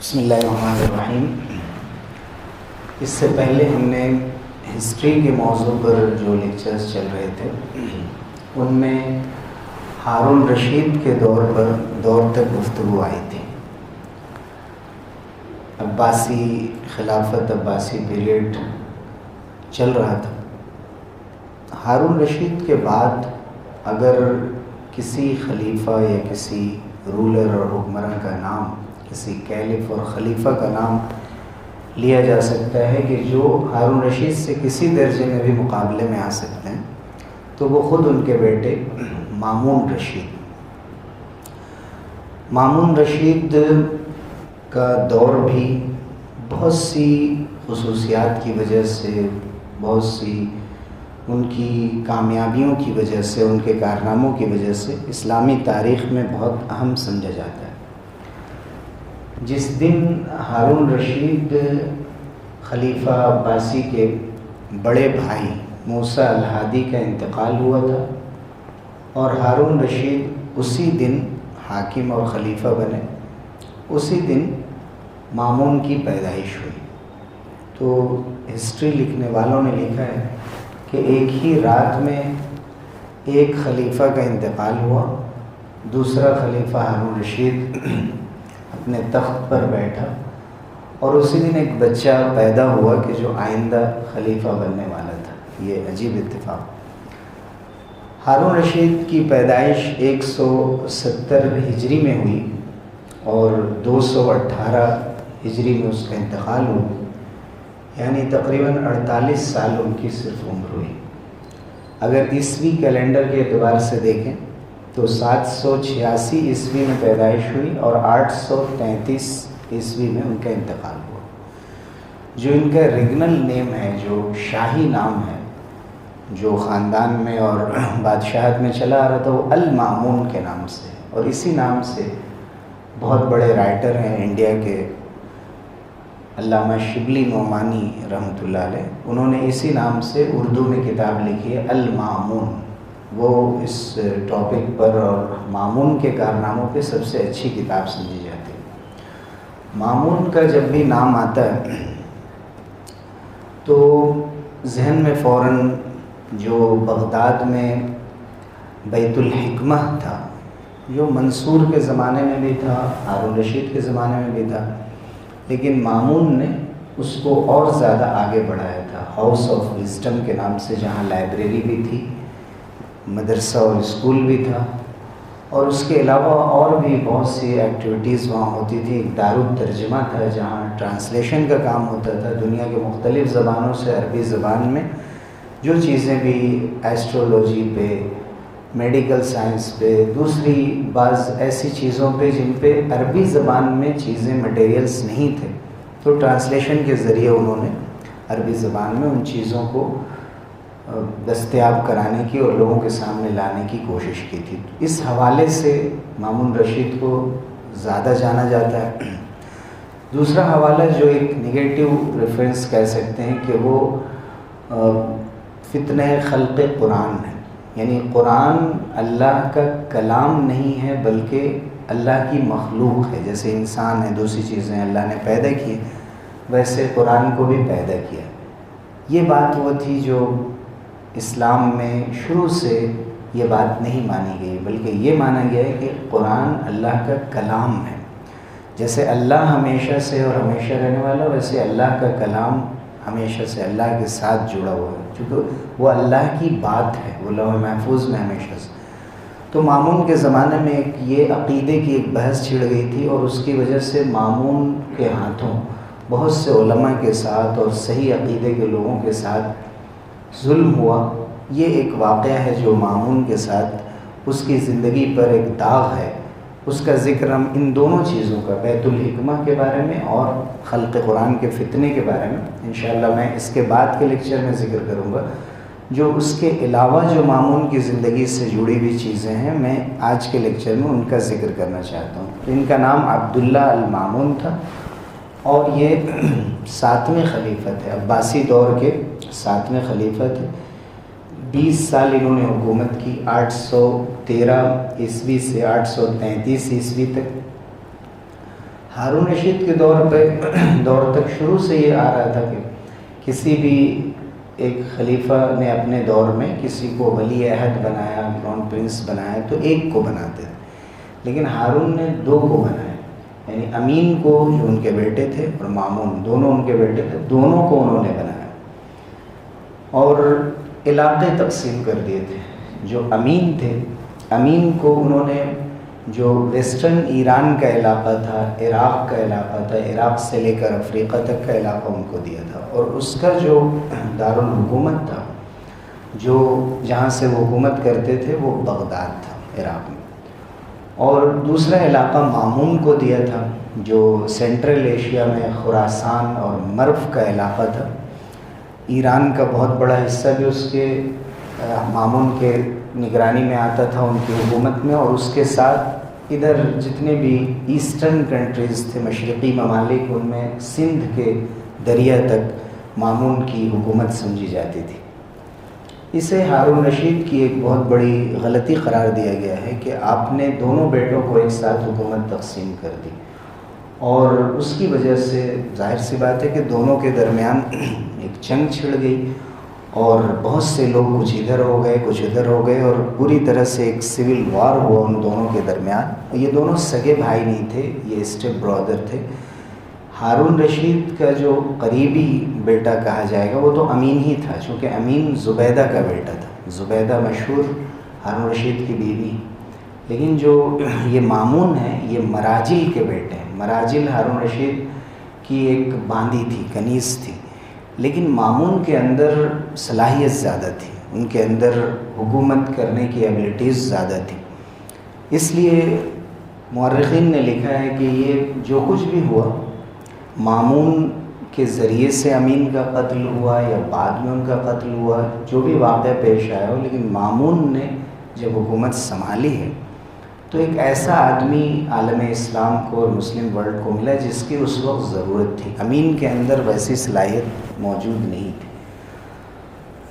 بسم اللہ الرحمن الرحیم۔ اس سے پہلے ہم نے ہسٹری کے موضوع پر جو لیکچرز چل رہے تھے ان میں ہارون رشید کے دور تک گفتگو آئی تھی۔ عباسی خلافت، عباسی پیریڈ چل رہا تھا۔ ہارون رشید کے بعد اگر کسی خلیفہ یا کسی رولر اور حکمراں کا نام، کسی کیلف اور خلیفہ کا نام لیا جا سکتا ہے کہ جو ہارون رشید سے کسی درجے میں بھی مقابلے میں آ سکتے ہیں، تو وہ خود ان کے بیٹے مامون رشید کا دور بھی بہت سی خصوصیات کی وجہ سے، بہت سی ان کی کامیابیوں کی وجہ سے، ان کے کارناموں کی وجہ سے اسلامی تاریخ میں بہت اہم سمجھا جاتا ہے۔ جس دن ہارون رشید خلیفہ عباسی کے بڑے بھائی موسیٰ الہادی کا انتقال ہوا تھا اور ہارون رشید اسی دن حاکم اور خلیفہ بنے، اسی دن مامون کی پیدائش ہوئی۔ تو ہسٹری لکھنے والوں نے لکھا ہے کہ ایک ہی رات میں ایک خلیفہ کا انتقال ہوا، دوسرا خلیفہ ہارون رشید اپنے تخت پر بیٹھا اور اسی دن ایک بچہ پیدا ہوا کہ جو آئندہ خلیفہ بننے والا تھا۔ یہ عجیب اتفاق۔ ہارون رشید کی پیدائش 170 ہجری میں ہوئی اور 218 ہجری میں اس کا انتقال ہوا، یعنی تقریباً 48 سال ان کی صرف عمر ہوئی۔ اگر عیسوی کیلنڈر کے اعتبار سے دیکھیں تو 786 عیسوی میں پیدائش ہوئی اور 833 عیسوی میں ان کا انتقال ہوا۔ جو ان کا ریگنل نیم ہے، جو شاہی نام ہے، جو خاندان میں اور بادشاہت میں چلا آ رہا تھا، وہ المامون کے نام سے، اور اسی نام سے بہت بڑے رائٹر ہیں انڈیا کے، علامہ شبلی نعمانی رحمۃ اللہ علیہ، انہوں نے اسی نام سے اردو میں کتاب لکھی ہے المامون۔ وہ اس ٹاپک پر اور مامون کے کارناموں پہ سب سے اچھی کتاب سمجھی جاتی ہے۔ مامون کا جب بھی نام آتا ہے تو ذہن میں فوراً جو بغداد میں بیت الحکمہ تھا، جو منصور کے زمانے میں بھی تھا، ہارون رشید کے زمانے میں بھی تھا، لیکن مامون نے اس کو اور زیادہ آگے بڑھایا تھا، ہاؤس آف وزڈم کے نام سے، جہاں لائبریری بھی تھی، مدرسہ اور اسکول بھی تھا، اور اس کے علاوہ اور بھی بہت سی ایکٹیویٹیز وہاں ہوتی تھی۔ ایک دارالترجمہ تھا جہاں ٹرانسلیشن کا کام ہوتا تھا دنیا کے مختلف زبانوں سے عربی زبان میں، جو چیزیں بھی ایسٹرولوجی پہ، میڈیکل سائنس پہ، دوسری بعض ایسی چیزوں پہ جن پہ عربی زبان میں چیزیں مٹیریلز نہیں تھے، تو ٹرانسلیشن کے ذریعے انہوں نے عربی زبان میں ان چیزوں کو دستیاب کرانے کی اور لوگوں کے سامنے لانے کی کوشش کی تھی۔ اس حوالے سے مامون رشید کو زیادہ جانا جاتا ہے۔ دوسرا حوالہ جو ایک نگیٹو ریفرنس کہہ سکتے ہیں کہ وہ فتنہ خلق قرآن ہے، یعنی قرآن اللہ کا کلام نہیں ہے بلکہ اللہ کی مخلوق ہے۔ جیسے انسان ہے، دوسری چیزیں اللہ نے پیدا کی، ویسے قرآن کو بھی پیدا کیا۔ یہ بات وہ تھی جو اسلام میں شروع سے یہ بات نہیں مانی گئی، بلکہ یہ مانا گیا ہے کہ قرآن اللہ کا کلام ہے۔ جیسے اللہ ہمیشہ سے اور ہمیشہ رہنے والا، ویسے اللہ کا کلام ہمیشہ سے اللہ کے ساتھ جڑا ہوا ہے، چونکہ وہ اللہ کی بات ہے، وہ لوح محفوظ میں ہمیشہ سے۔ تو مامون کے زمانے میں یہ عقیدے کی ایک بحث چھڑ گئی تھی، اور اس کی وجہ سے مامون کے ہاتھوں بہت سے علماء کے ساتھ اور صحیح عقیدے کے لوگوں کے ساتھ ظلم ہوا۔ یہ ایک واقعہ ہے جو مامون کے ساتھ اس کی زندگی پر ایک داغ ہے۔ اس کا ذکر ہم ان دونوں چیزوں کا، بیت الحکمہ کے بارے میں اور خلق قرآن کے فتنے کے بارے میں، انشاءاللہ میں اس کے بعد کے لیکچر میں ذکر کروں گا۔ جو اس کے علاوہ جو مامون کی زندگی سے جڑی ہوئی چیزیں ہیں، میں آج کے لیکچر میں ان کا ذکر کرنا چاہتا ہوں۔ تو ان کا نام عبداللہ المامون تھا اور یہ 7ویں خلیفہ تھے، عباسی دور کے 7ویں خلیفہ تھے۔ 20 سال انہوں نے حکومت کی، 813 عیسوی سے 833 عیسوی تک۔ ہارون رشید کے دور تک شروع سے یہ آ رہا تھا کہ کسی بھی ایک خلیفہ نے اپنے دور میں کسی کو ولی عہد بنایا، کرون پرنس بنایا تو ایک کو بناتے تھے، لیکن ہارون نے 2 کو بنایا، یعنی امین کو جو ان کے بیٹے تھے اور مامون دونوں ان کے بیٹے تھے، دونوں کو انہوں نے بنایا اور علاقے تقسیم کر دیے تھے۔ جو امین تھے، امین کو انہوں نے جو ویسٹرن ایران کا علاقہ تھا، عراق کا علاقہ تھا، عراق سے لے کر افریقہ تک کا علاقہ ان کو دیا تھا، اور اس کا جو دارالحکومت تھا، جو جہاں سے وہ حکومت کرتے تھے، وہ بغداد تھا عراق میں۔ اور دوسرا علاقہ مامون کو دیا تھا جو سینٹرل ایشیا میں خراسان اور مرو کا علاقہ تھا۔ ایران کا بہت بڑا حصہ بھی اس کے مامون کے نگرانی میں آتا تھا، ان کی حکومت میں، اور اس کے ساتھ ادھر جتنے بھی ایسٹرن کنٹریز تھے، مشرقی ممالک، ان میں سندھ کے دریا تک مامون کی حکومت سمجھی جاتی تھی۔ اسے ہارون رشید کی ایک بہت بڑی غلطی قرار دیا گیا ہے کہ آپ نے دونوں بیٹوں کو ایک ساتھ حکومت تقسیم کر دی، اور اس کی وجہ سے ظاہر سی بات ہے کہ دونوں کے درمیان ایک جنگ چھڑ گئی، اور بہت سے لوگ کچھ ادھر ہو گئے کچھ ادھر ہو گئے، اور پوری طرح سے ایک سول وار ہوا ان دونوں کے درمیان۔ یہ دونوں سگے بھائی نہیں تھے، یہ اسٹیپ برادر تھے۔ ہارون رشید کا جو قریبی بیٹا کہا جائے گا وہ تو امین ہی تھا، چونکہ امین زبیدہ کا بیٹا تھا، زبیدہ مشہور ہارون رشید کی بیوی۔ لیکن جو یہ مامون ہے یہ مراجل کے بیٹے ہیں۔ مراجل ہارون رشید کی ایک باندی تھی، کنیز تھی، لیکن مامون کے اندر صلاحیت زیادہ تھی، ان کے اندر حکومت کرنے کی ایبلٹیز زیادہ تھی۔ اس لیے مورخین نے لکھا ہے کہ یہ جو کچھ بھی ہوا، مامون کے ذریعے سے امین کا قتل ہوا یا بعد میں ان کا قتل ہوا، جو بھی واقعہ پیش آیا ہو، لیکن مامون نے جب حکومت سنبھالی ہے تو ایک ایسا آدمی عالم اسلام کو اور مسلم ورلڈ کو ملا جس کی اس وقت ضرورت تھی۔ امین کے اندر ویسی صلاحیت موجود نہیں تھی۔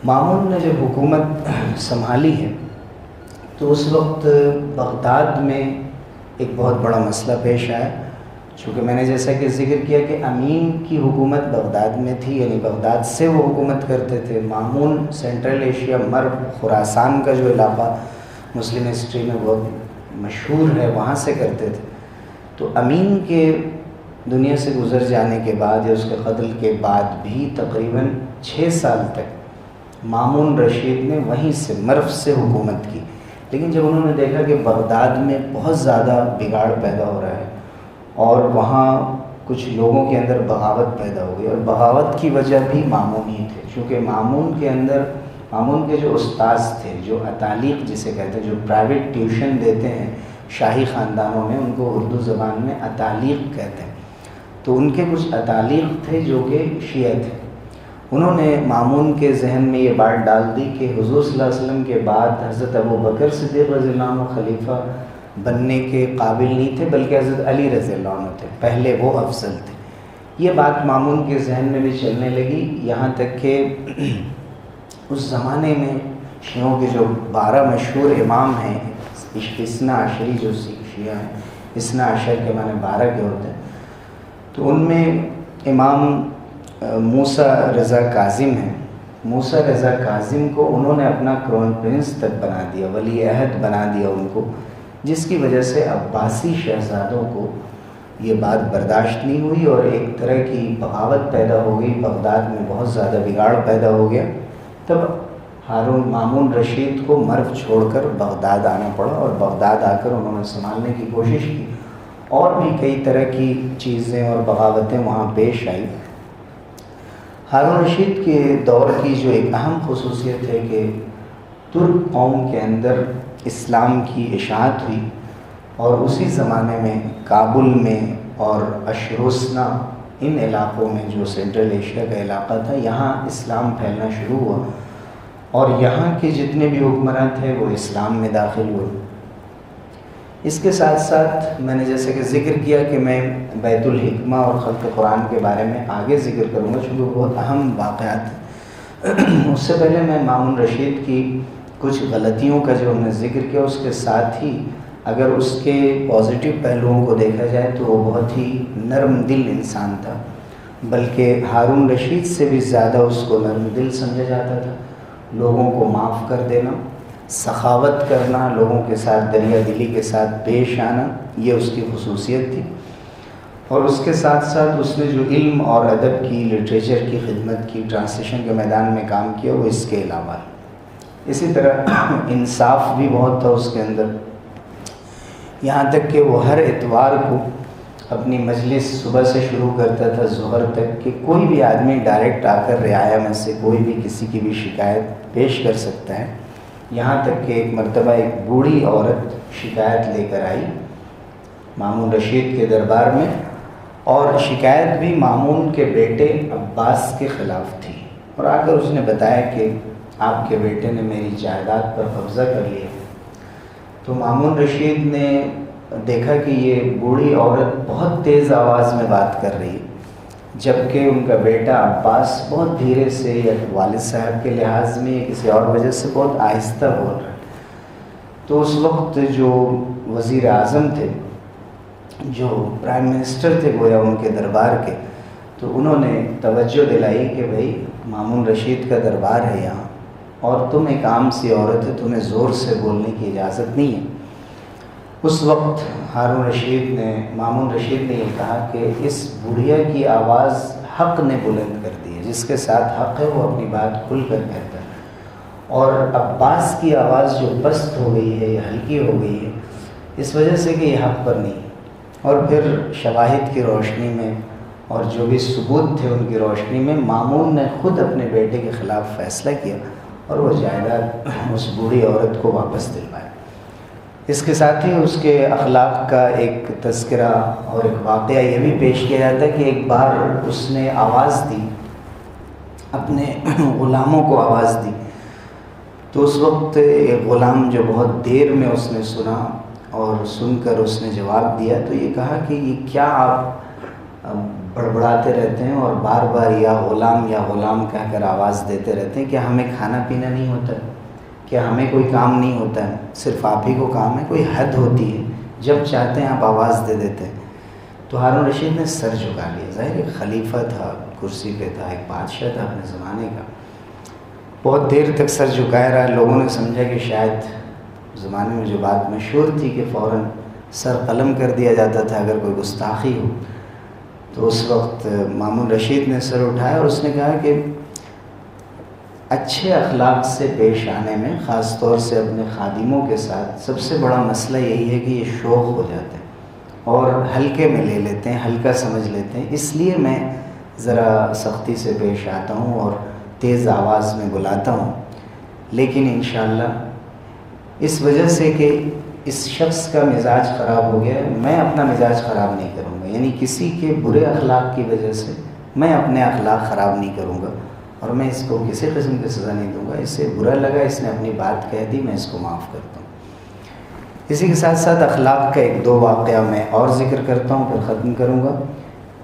مامون نے جب حکومت سنبھالی ہے تو اس وقت بغداد میں ایک بہت بڑا مسئلہ پیش آیا، چونکہ میں نے جیسا کہ ذکر کیا کہ امین کی حکومت بغداد میں تھی، یعنی بغداد سے وہ حکومت کرتے تھے۔ مامون سینٹرل ایشیا، مرو، خراسان کا جو علاقہ مسلم ہسٹری میں بہت مشہور ہے، وہاں سے کرتے تھے۔ تو امین کے دنیا سے گزر جانے کے بعد یا اس کے قتل کے بعد بھی تقریباً 6 سال تک مامون رشید نے وہیں سے مرو سے حکومت کی، لیکن جب انہوں نے دیکھا کہ بغداد میں بہت زیادہ بگاڑ پیدا ہو رہا ہے اور وہاں کچھ لوگوں کے اندر بغاوت پیدا ہو گئی، اور بغاوت کی وجہ بھی مامون ہی تھے، چونکہ مامون کے جو استاذ تھے، جو اتالیق جسے کہتے ہیں، جو پرائیویٹ ٹیوشن دیتے ہیں شاہی خاندانوں میں، ان کو اردو زبان میں اتالیق کہتے ہیں، تو ان کے کچھ اتالیق تھے جو کہ شیعہ تھے۔ انہوں نے مامون کے ذہن میں یہ بات ڈال دی کہ حضور صلی اللہ علیہ وسلم کے بعد حضرت ابوبکر صدیق رضی اللہ عنہ خلیفہ بننے کے قابل نہیں تھے، بلکہ حضرت علی رضی اللہ عنہ تھے، پہلے وہ افضل تھے۔ یہ بات مامون کے ذہن میں بھی چلنے لگی، یہاں تک کہ اس زمانے میں شیعوں کے جو 12 مشہور امام ہیں، اثنا عشری جو شیعہ ہیں، اثنا عشر کے معنی 12 کے ہوتے ہیں، تو ان میں امام موسیٰ رضا کاظم ہیں۔ موسیٰ رضا کاظم کو انہوں نے اپنا کرون پرنس تک بنا دیا، ولی عہد بنا دیا ان کو، جس کی وجہ سے عباسی شہزادوں کو یہ بات برداشت نہیں ہوئی اور ایک طرح کی بغاوت پیدا ہو گئی، بغداد میں بہت زیادہ بگاڑ پیدا ہو گیا۔ تب مامون رشید کو مرو چھوڑ کر بغداد آنا پڑا، اور بغداد آ کر انہوں نے سنبھالنے کی کوشش کی، اور بھی کئی طرح کی چیزیں اور بغاوتیں وہاں پیش آئی۔ ہارون رشید کے دور کی جو ایک اہم خصوصیت ہے کہ ترک قوم کے اندر اسلام کی اشاعت ہوئی، اور اسی زمانے میں کابل میں اور اشروسنا، ان علاقوں میں جو سینٹرل ایشیا کا علاقہ تھا، یہاں اسلام پھیلنا شروع ہوا، اور یہاں کے جتنے بھی حکمران تھے وہ اسلام میں داخل ہوئے۔ اس کے ساتھ ساتھ میں نے جیسے کہ ذکر کیا کہ میں بیت الحکمہ اور خلق قرآن کے بارے میں آگے ذکر کروں گا، چونکہ بہت اہم واقعات ہیں۔ اس سے پہلے میں مامون رشید کی کچھ غلطیوں کا جو ہم نے ذکر کیا، اس کے ساتھ ہی اگر اس کے پازیٹیو پہلوؤں کو دیکھا جائے تو وہ بہت ہی نرم دل انسان تھا، بلکہ ہارون رشید سے بھی زیادہ اس کو نرم دل سمجھا جاتا تھا۔ لوگوں کو معاف کر دینا، سخاوت کرنا، لوگوں کے ساتھ دریا دلی کے ساتھ پیش آنا، یہ اس کی خصوصیت تھی۔ اور اس کے ساتھ ساتھ اس نے جو علم اور ادب کی، لٹریچر کی خدمت کی، ٹرانسلیشن کے میدان میں کام کیا، وہ اس کے علاوہ۔ اسی طرح انصاف بھی بہت تھا اس کے اندر، یہاں تک کہ وہ ہر اتوار کو اپنی مجلس صبح سے شروع کرتا تھا ظہر تک، کہ کوئی بھی آدمی ڈائریکٹ آ کر رعایا میں سے کوئی بھی کسی کی بھی شکایت پیش کر سکتا ہے۔ یہاں تک کہ ایک مرتبہ ایک بوڑھی عورت شکایت لے کر آئی مامون رشید کے دربار میں، اور شکایت بھی مامون کے بیٹے عباس کے خلاف تھی، اور آ کر اس نے بتایا کہ آپ کے بیٹے نے میری جائیداد پر قبضہ کر لیا۔ تو مامون رشید نے دیکھا کہ یہ بوڑھی عورت بہت تیز آواز میں بات کر رہی ہے، جبکہ ان کا بیٹا عباس بہت دھیرے سے، یا والد صاحب کے لحاظ میں یا کسی اور وجہ سے بہت آہستہ بول رہا ہے۔ تو اس وقت جو وزیر اعظم تھے، جو پرائم منسٹر تھے گویا ان کے دربار کے، تو انہوں نے توجہ دلائی کہ بھائی مامون رشید کا دربار ہے یہاں، اور تم ایک عام سی عورت ہے، تمہیں زور سے بولنے کی اجازت نہیں ہے۔ اس وقت مامون رشید نے یہ کہا کہ اس بڑھیا کی آواز حق نے بلند کر دی ہے، جس کے ساتھ حق ہے وہ اپنی بات کھل کر کہتا ہے، اور عباس کی آواز جو پست ہو گئی ہے یا ہلکی ہو گئی ہے، اس وجہ سے کہ یہ حق پر نہیں۔ اور پھر شواہد کی روشنی میں اور جو بھی ثبوت تھے ان کی روشنی میں مامون نے خود اپنے بیٹے کے خلاف فیصلہ کیا، اور وہ جائیداد اس بوڑھی عورت کو واپس دلوایا۔ اس کے ساتھ ہی اس کے اخلاق کا ایک تذکرہ اور ایک واقعہ یہ بھی پیش کیا جاتا ہے کہ ایک بار اس نے آواز دی، اپنے غلاموں کو آواز دی، تو اس وقت ایک غلام جو بہت دیر میں اس نے سنا، اور سن کر اس نے جواب دیا، تو یہ کہا کہ یہ کیا آپ بڑبڑاتے رہتے ہیں اور بار بار یا غلام کہہ کر آواز دیتے رہتے ہیں؟ کیا ہمیں کھانا پینا نہیں ہوتا ہے؟ کیا ہمیں کوئی کام نہیں ہوتا ہے؟ صرف آپ ہی کو کام ہے؟ کوئی حد ہوتی ہے؟ جب چاہتے ہیں آپ آواز دے دیتے ہیں۔ تو ہارون رشید نے سر جھکا لیا۔ ظاہر ایک خلیفہ تھا، کرسی پہ تھا، ایک بادشاہ تھا اپنے زمانے کا، بہت دیر تک سر جھکائے رہا۔ لوگوں نے سمجھا کہ شاید زمانے میں جو بات مشہور تھی کہ فوراً سر قلم کر دیا جاتا تھا اگر کوئی گستاخی ہو، تو اس وقت مامون رشید نے سر اٹھایا اور اس نے کہا کہ اچھے اخلاق سے پیش آنے میں، خاص طور سے اپنے خادموں کے ساتھ، سب سے بڑا مسئلہ یہی ہے کہ یہ شوخ ہو جاتے ہیں اور ہلکے میں لے لیتے ہیں، ہلکا سمجھ لیتے ہیں۔ اس لیے میں ذرا سختی سے پیش آتا ہوں اور تیز آواز میں بلاتا ہوں، لیکن انشاءاللہ اس وجہ سے کہ اس شخص کا مزاج خراب ہو گیا ہے، میں اپنا مزاج خراب نہیں کروں گا، یعنی کسی کے برے اخلاق کی وجہ سے میں اپنے اخلاق خراب نہیں کروں گا، اور میں اس کو کسی قسم کی سزا نہیں دوں گا۔ اسے برا لگا، اس نے اپنی بات کہہ دی، میں اس کو معاف کرتا ہوں۔ اسی کے ساتھ ساتھ اخلاق کا ایک دو واقعہ میں اور ذکر کرتا ہوں، پھر ختم کروں گا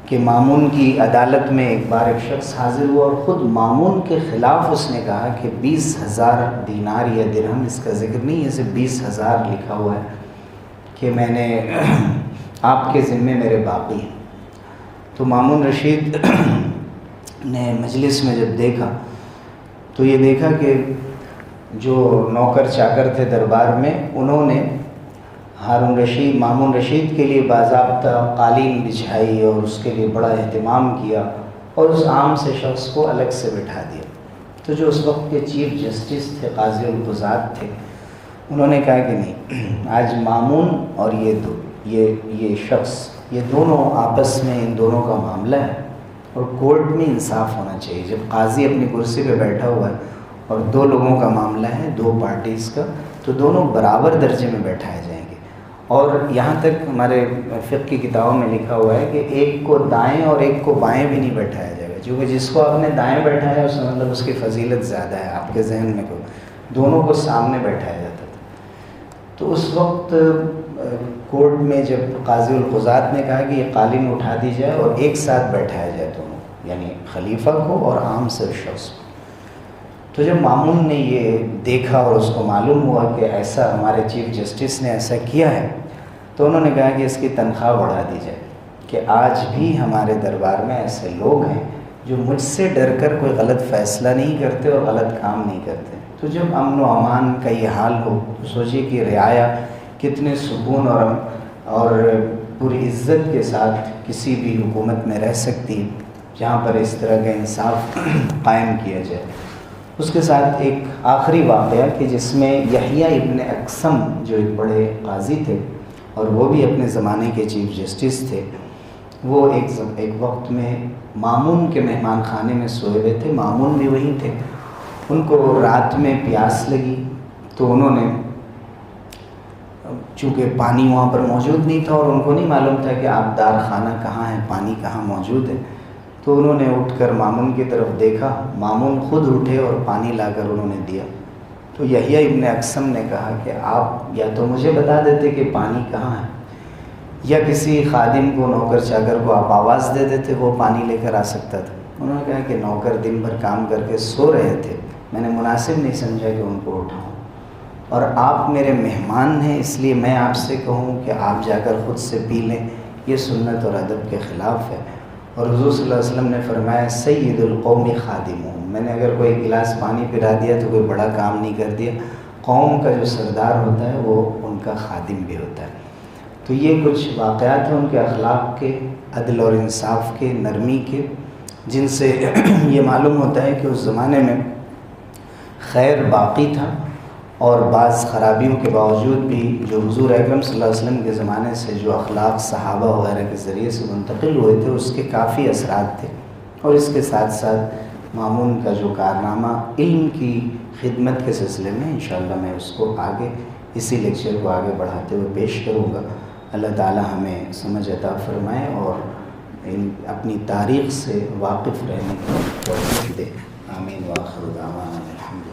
کہ مامون کی عدالت میں ایک بار ایک شخص حاضر ہوا اور خود مامون کے خلاف اس نے کہا کہ 20,000 دینار یا درہم، اس کا ذکر نہیں ہے، صرف 20,000 لکھا ہوا ہے کہ میں نے آپ کے ذمے میرے باقی ہیں۔ تو مامون رشید نے مجلس میں جب دیکھا تو یہ دیکھا کہ جو نوکر چاکر تھے دربار میں، انہوں نے مامون رشید کے لیے باضابطہ قالین بچھائی اور اس کے لیے بڑا اہتمام کیا، اور اس عام سے شخص کو الگ سے بٹھا دیا۔ تو جو اس وقت کے چیف جسٹس تھے، قاضی القضات تھے، انہوں نے کہا کہ نہیں، آج مامون اور یہ شخص، یہ دونوں آپس میں، ان دونوں کا معاملہ ہے، اور کورٹ میں انصاف ہونا چاہیے۔ جب قاضی اپنی کرسی پہ بیٹھا ہوا ہے اور دو لوگوں کا معاملہ ہے، دو پارٹیز کا، تو دونوں برابر درجے میں بیٹھائے جائیں گے۔ اور یہاں تک ہمارے فقہ کی کتابوں میں لکھا ہوا ہے کہ ایک کو دائیں اور ایک کو بائیں بھی نہیں بیٹھایا جائے گا، کیونکہ جس کو آپ نے دائیں بیٹھایا اس کا مطلب اس کی فضیلت زیادہ ہے آپ کے ذہن میں، دونوں کو سامنے بیٹھایا جاتا تھا۔ تو اس وقت کورٹ میں جب قاضی القضات نے کہا کہ یہ قالین اٹھا دی جائے اور ایک ساتھ بیٹھایا جائے دونوں، یعنی خلیفہ کو اور عام سر شخص کو، تو جب مامون نے یہ دیکھا اور اس کو معلوم ہوا کہ ایسا ہمارے چیف جسٹس نے ایسا کیا ہے، تو انہوں نے کہا کہ اس کی تنخواہ بڑھا دی جائے، کہ آج بھی ہمارے دربار میں ایسے لوگ ہیں جو مجھ سے ڈر کر کوئی غلط فیصلہ نہیں کرتے اور غلط کام نہیں کرتے۔ تو جب امن و امان کا یہ حال ہو تو سوچیے کہ رعایا کتنے سکون اور پوری عزت کے ساتھ کسی بھی حکومت میں رہ سکتی ہے جہاں پر اس طرح کا انصاف قائم کیا جائے۔ اس کے ساتھ ایک آخری واقعہ کہ جس میں یحییٰ ابن اقسم جو ایک بڑے قاضی تھے اور وہ بھی اپنے زمانے کے چیف جسٹس تھے، وہ ایک وقت میں مامون کے مہمان خانے میں سوئے ہوئے تھے، مامون بھی وہیں تھے۔ ان کو رات میں پیاس لگی تو انہوں نے، چونکہ پانی وہاں پر موجود نہیں تھا اور ان کو نہیں معلوم تھا کہ آبدار خانہ کہاں ہے، پانی کہاں موجود ہے، تو انہوں نے اٹھ کر مامون کی طرف دیکھا، مامون خود اٹھے اور پانی لا کر انہوں نے دیا۔ تو یحییٰ ابن اقسم نے کہا کہ آپ یا تو مجھے بتا دیتے کہ پانی کہاں ہے، یا کسی خادم کو، نوکر چاکر کو آپ آواز دے دیتے، وہ پانی لے کر آ سکتا تھا۔ انہوں نے کہا کہ نوکر دن بھر کام کر کے سو رہے تھے، میں نے مناسب نہیں سمجھا کہ ان کو اٹھاؤں، اور آپ میرے مہمان ہیں اس لیے میں آپ سے کہوں کہ آپ جا کر خود سے پی لیں، یہ سنت اور ادب کے خلاف ہے۔ اور حضور صلی اللہ علیہ وسلم نے فرمایا سید القوم خادمہم، میں نے اگر کوئی گلاس پانی پلا دیا تو کوئی بڑا کام نہیں کر دیا، قوم کا جو سردار ہوتا ہے وہ ان کا خادم بھی ہوتا ہے۔ تو یہ کچھ واقعات ہیں ان کے اخلاق کے، عدل اور انصاف کے، نرمی کے، جن سے یہ معلوم ہوتا ہے کہ اس زمانے میں خیر باقی تھا، اور بعض خرابیوں کے باوجود بھی جو حضور اکرم صلی اللہ علیہ وسلم کے زمانے سے جو اخلاق صحابہ وغیرہ کے ذریعے سے منتقل ہوئے تھے اس کے کافی اثرات تھے۔ اور اس کے ساتھ ساتھ مامون کا جو کارنامہ علم کی خدمت کے سلسلے میں انشاءاللہ میں اس کو آگے، اسی لیکچر کو آگے بڑھاتے ہوئے پیش کروں گا۔ اللہ تعالی ہمیں سمجھ عطا فرمائے اور اپنی تاریخ سے واقف رہنے کی توفیق دے۔ آمین وآخر دعوانا الحمد للہ۔